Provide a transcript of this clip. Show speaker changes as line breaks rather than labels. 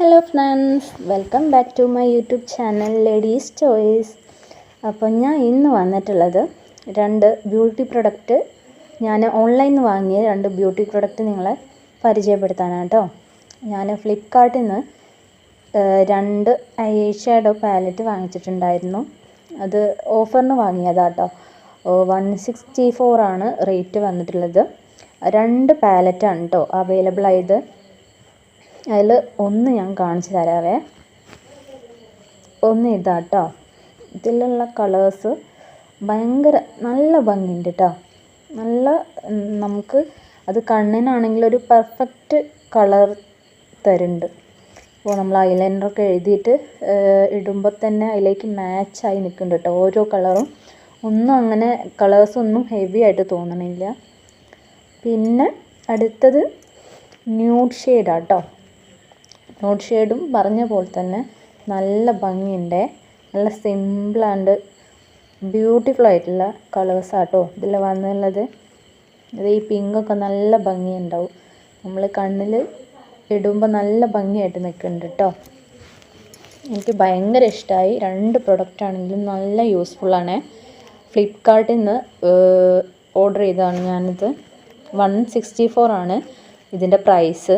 Hello friends, welcome back to my YouTube channel ladies choice. അപ്പോൾ ഞാൻ ഇന്ന് വന്നിട്ടുള്ളത് രണ്ട് ബ്യൂട്ടി പ്രൊഡക്റ്റ്, ഞാൻ ഓൺലൈനിൽ നിന്ന് വാങ്ങിയ രണ്ട് ബ്യൂട്ടി പ്രൊഡക്റ്റ് നിങ്ങളെ പരിചയപ്പെടുത്താനാണ് കേട്ടോ. ഞാൻ ഫ്ലിപ്കാർട്ടിൽ നിന്ന് രണ്ട് ഐ ഷാഡോ പാലറ്റ് വാങ്ങിച്ചിട്ടുണ്ടായിരുന്നു. അത് ഓഫറിന് വാങ്ങിയതാണ് കേട്ടോ. 164 ആണ് റേറ്റ് വന്നിട്ടുള്ളത്. രണ്ട് പാലറ്റാണ് കേട്ടോ അവൈലബിൾ ആയത്. അതിൽ ഒന്ന് ഞാൻ കാണിച്ചു തരാവേ. ഒന്ന് ഇതാട്ടോ, ഇതിലുള്ള കളേഴ്സ് ഭയങ്കര നല്ല ഭംഗിയുണ്ട് കേട്ടോ. നല്ല നമുക്ക് അത് കണ്ണിനാണെങ്കിൽ ഒരു പെർഫെക്റ്റ് കളർ തരുന്നുണ്ട്. അപ്പോൾ നമ്മൾ ഐലൈനറൊക്കെ എഴുതിയിട്ട് ഇടുമ്പോൾ തന്നെ അതിലേക്ക് മാച്ചായി നിൽക്കുന്നുണ്ട് കേട്ടോ. ഓരോ കളറും ഒന്നും അങ്ങനെ കളേഴ്സൊന്നും ഹെവി ആയിട്ട് തോന്നണില്ല. പിന്നെ അടുത്തത് ന്യൂഡ് ഷെയ്ഡാണ് കേട്ടോ. ന്യൂഡ് ഷെയ്ഡും പറഞ്ഞ പോലെ തന്നെ നല്ല ഭംഗിയുണ്ട്. നല്ല സിമ്പിൾ ആൻഡ് ബ്യൂട്ടിഫുൾ ആയിട്ടുള്ള കളേഴ്സാണ് കേട്ടോ ഇതിൽ വന്നുള്ളത്. ഇത് ഈ പിങ്കൊക്കെ നല്ല ഭംഗിയുണ്ടാവും, നമ്മൾ കണ്ണിൽ ഇടുമ്പോൾ നല്ല ഭംഗിയായിട്ട് നിൽക്കുന്നുണ്ട് കേട്ടോ. എനിക്ക് ഭയങ്കര ഇഷ്ടമായി. രണ്ട് പ്രൊഡക്റ്റ് ആണെങ്കിലും നല്ല യൂസ്ഫുള്ളാണ്. ഫ്ലിപ്കാർട്ടിൽ നിന്ന് ഓർഡർ ചെയ്തതാണ് ഞാനിത്. 164 ആണ് ഇതിൻ്റെ പ്രൈസ്.